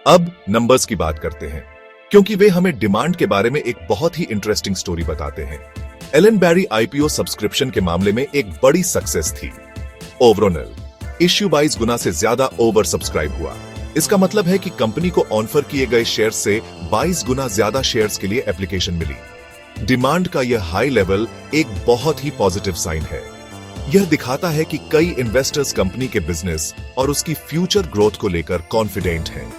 अब नंबर्स की बात करते हैं, क्योंकि वे हमें डिमांड के बारे में एक बहुत ही इंटरेस्टिंग स्टोरी बताते हैं। एलन बेरी आईपीओ सब्सक्रिप्शन के मामले में एक बड़ी सक्सेस थी। ओवरऑल इश्यू 22 गुना से ज्यादा ओवर सब्सक्राइब हुआ। इसका मतलब है कि कंपनी को ऑफर किए गए शेयर से 22 गुना ज्यादा शेयर्स के लिए एप्लीकेशन मिली। डिमांड का यह हाई लेवल एक बहुत ही पॉजिटिव साइन है। यह दिखाता है कि कई इन्वेस्टर्स कंपनी के बिजनेस और उसकी फ्यूचर ग्रोथ को लेकर कॉन्फिडेंट हैं।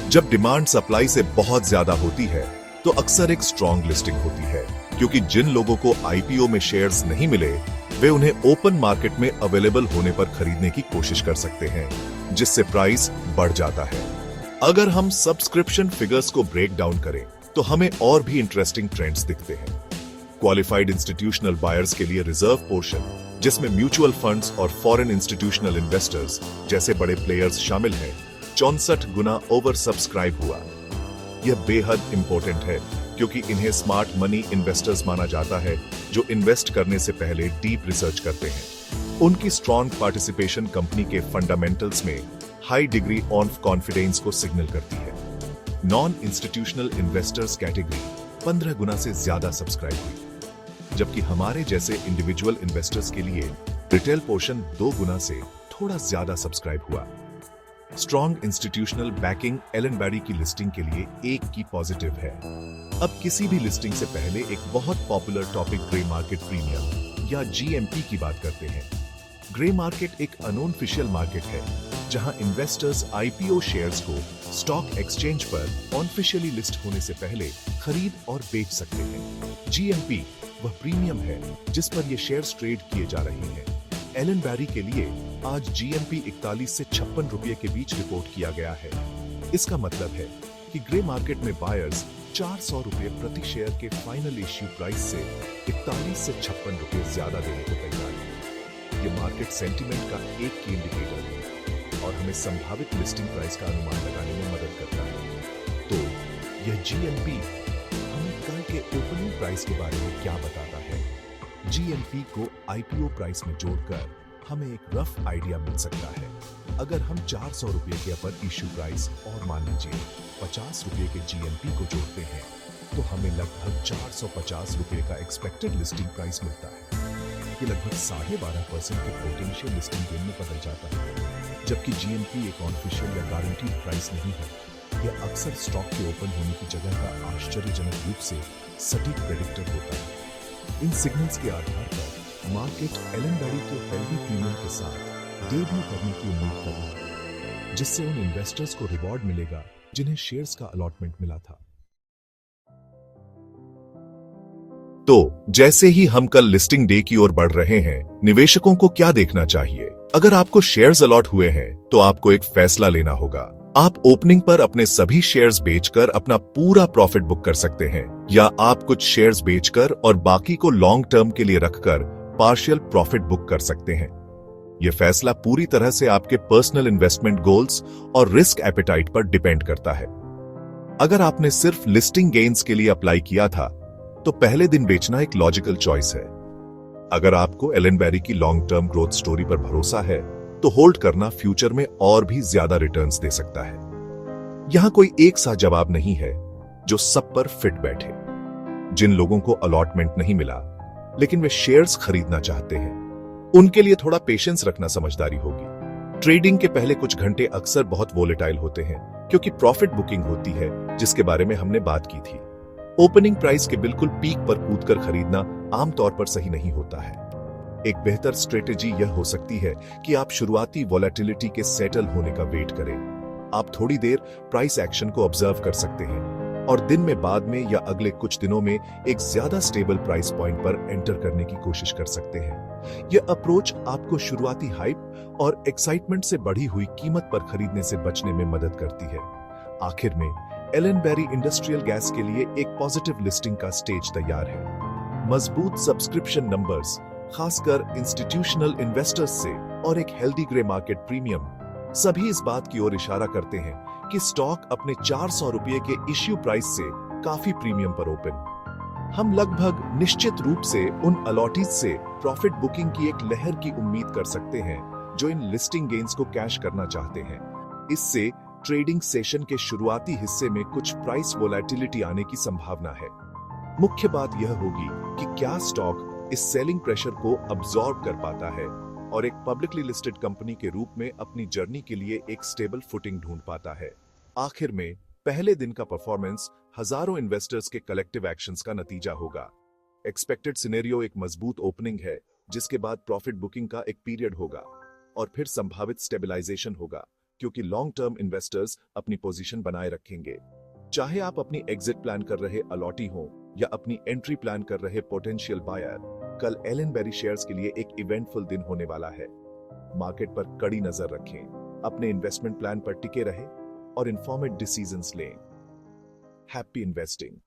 जब डिमांड सप्लाई से बहुत ज्यादा होती है तो अक्सर एक स्ट्रॉन्ग लिस्टिंग होती है, क्योंकि जिन लोगों को आईपीओ में शेयर्स नहीं मिले वे उन्हें ओपन मार्केट में अवेलेबल होने पर खरीदने की कोशिश कर सकते हैं, जिससे प्राइस बढ़ जाता है। अगर हम सब्सक्रिप्शन फिगर्स को ब्रेक डाउन करें तो हमें और भी इंटरेस्टिंग ट्रेंड्स दिखते हैं। क्वालिफाइड इंस्टीट्यूशनल बायर्स के लिए रिजर्व पोर्शन, जिसमें म्यूचुअल फंड्स और फॉरेन इंस्टीट्यूशनल इन्वेस्टर्स जैसे बड़े प्लेयर्स शामिल हैं, 64 गुना ओवर सब्सक्राइब हुआ। यह बेहद इंपॉर्टेंट है, क्योंकि इन्हें स्मार्ट मनी इन्वेस्टर्स माना जाता है, जो इन्वेस्ट करने से पहले डीप रिसर्च करते हैं। उनकी स्ट्रॉन्ग पार्टिसिपेशन कंपनी के फंडामेंटल्स में हाई डिग्री ऑफ कॉन्फिडेंस को सिग्नल करती है। नॉन इंस्टीट्यूशनल इन्वेस्टर्स कैटेगरी 15 गुना से ज्यादा सब्सक्राइब हुई, जबकि हमारे जैसे इंडिविजुअल इन्वेस्टर्स के लिए रिटेल पोर्शन 2 गुना से थोड़ा ज्यादा सब्सक्राइब हुआ। Strong institutional backing Allen Berry की लिस्टिंग के लिए एक की पॉजिटिव है। अब किसी भी लिस्टिंग से पहले एक बहुत popular topic grey market premium या जीएमपी की बात करते हैं। ग्रे मार्केट एक अनऑफिशियल मार्केट है, जहां इन्वेस्टर्स आईपीओ शेयर्स को स्टॉक एक्सचेंज पर ऑफिशियली लिस्ट होने से पहले खरीद और बेच सकते हैं। जीएमपी वह प्रीमियम है जिस पर ये शेयर्स ट्रेड किए जा रहे हैं। एलन बेरी के लिए आज जीएमपी 41 से 56 रुपये के बीच रिपोर्ट किया गया है। इसका मतलब है कि ग्रे मार्केट में बायर्स 400 रुपये प्रति शेयर के फाइनल इश्यू प्राइस से 41 से 56 रुपये ज्यादा देने को तैयार है। ये मार्केट सेंटीमेंट का एक की इंडिकेटर है और हमें संभावित लिस्टिंग प्राइस का अनुमान लगाने में मदद करता है। तो यह जीएमपी हमें कल के ओपनिंग प्राइस के बारे में क्या बताता है? जीएमपी को आईपीओ प्राइस में जोड़कर हमें एक रफ आइडिया मिल सकता है। अगर हम 400 रुपये के अपर इश्यू प्राइस और मान लीजिए 50 रुपये के जीएमपी को जोड़ते हैं तो हमें लगभग 450 रुपये का एक्सपेक्टेड लिस्टिंग प्राइस मिलता है। ये लगभग 12.5% के पोटेंशियल लिस्टिंग गेन में बदल जाता है। जबकि जीएमपी एक ऑफिशियल या गारंटीड प्राइस नहीं है, यह अक्सर स्टॉक के ओपन होने की जगह का आश्चर्यजनक रूप से सटीक प्रेडिक्टर होता है। इन सिग्नल्स के आधार पर मार्केट एलन बेरी के हेल्दी प्रीमियम के साथ डेब्यू करने की उम्मीद कर रही है, जिससे उन इन्वेस्टर्स को रिवॉर्ड मिलेगा जिन्हें शेयर्स का अलॉटमेंट मिला था। तो जैसे ही हम कल लिस्टिंग डे की ओर बढ़ रहे हैं, निवेशकों को क्या देखना चाहिए? अगर आपको शेयर्स अलॉट हुए हैं तो आपको एक फैसला लेना होगा। आप ओपनिंग पर अपने सभी शेयर्स बेचकर अपना पूरा प्रॉफिट बुक कर सकते हैं, या आप कुछ शेयर्स बेचकर और बाकी को लॉन्ग टर्म के लिए रखकर पार्शियल प्रॉफिट बुक कर सकते हैं। यह फैसला पूरी तरह से आपके पर्सनल इन्वेस्टमेंट गोल्स और रिस्क एपेटाइट पर डिपेंड करता है। अगर आपने सिर्फ लिस्टिंग गेन्स के लिए अप्लाई किया था तो पहले दिन बेचना एक लॉजिकल चॉइस है। अगर आपको एलन बेरी की लॉन्ग टर्म ग्रोथ स्टोरी पर भरोसा है तो होल्ड करना फ्यूचर में और भी ज्यादा रिटर्न्स दे सकता है। यहां कोई एक सा जवाब नहीं है जो सब पर फिट बैठे। जिन लोगों को अलॉटमेंट नहीं मिला लेकिन वे शेयर्स खरीदना चाहते हैं, उनके लिए थोड़ा पेशेंस रखना समझदारी होगी। ट्रेडिंग के पहले कुछ घंटे अक्सर बहुत वोलेटाइल होते हैं, क्योंकि प्रॉफिट बुकिंग होती है, जिसके बारे में हमने बात की थी। ओपनिंग प्राइस के बिल्कुल पीक पर कूदकर खरीदना आमतौर पर सही नहीं होता है। एक बेहतर स्ट्रेटेजी यह हो सकती है कि आप शुरुआती वोलेटिलिटी के सेटल होने का वेट करें। आप थोड़ी देर प्राइस एक्शन को ऑब्जर्व कर सकते हैं और दिन में बाद में या अगले कुछ दिनों में एक ज्यादा स्टेबल प्राइस पॉइंट पर एंटर करने की कोशिश कर सकते हैं। यह अप्रोच आपको शुरुआती हाइप और एक्साइटमेंट से बढ़ी हुई कीमत पर खरीदने से बचने में मदद करती है। आखिर में एलन बेरी इंडस्ट्रियल गैस के लिए एक पॉजिटिव लिस्टिंग का स्टेज तैयार है। मजबूत सब्सक्रिप्शन नंबर्स, खासकर इंस्टीट्यूशनल इन्वेस्टर्स से, और एक हेल्दी ग्रे मार्केट प्रीमियम सभी इस बात की ओर इशारा करते हैं कि स्टॉक अपने 400 रुपये के इश्यू प्राइस से काफी प्रीमियम पर ओपन। हम लगभग निश्चित रूप से उन अलॉटीज से प्रॉफिट बुकिंग की एक लहर की उम्मीद कर सकते हैं जो इन लिस्टिंग गेन्स को कैश करना चाहते हैं। इससे ट्रेडिंग सेशन के शुरुआती हिस्से में कुछ प्राइस वोलेटिलिटी आने की संभावना है। मुख्य बात यह होगी कि क्या स्टॉक इस सेलिंग प्रेशर को अब्सॉर्ब कर पाता है और एक पब्लिकली लिस्टेड कंपनी के रूप में अपनी जर्नी के लिए एक स्टेबल फुटिंग ढूंढ पाता है। आखिर में पहले दिन का परफॉर्मेंस हजारों इन्वेस्टर्स के कलेक्टिव एक्शंस का नतीजा होगा। एक्सपेक्टेड सिनेरियो एक मजबूत ओपनिंग है, जिसके बाद प्रॉफिट बुकिंग का एक पीरियड होगा और फिर संभावित स्टेबलाइजेशन होगा, क्योंकि लॉन्ग टर्म इन्वेस्टर्स अपनी पोजीशन बनाए रखेंगे। चाहे आप अपनी एग्जिट प्लान कर रहे अलॉटी हो या अपनी एंट्री प्लान कर रहे पोटेंशियल बायर, कल एलन बेरी शेयर्स के लिए एक इवेंटफुल दिन होने वाला है। मार्केट पर कड़ी नजर रखें, अपने इन्वेस्टमेंट प्लान पर टिके रहे और इन्फॉर्मेड डिसीजंस लें। Happy investing.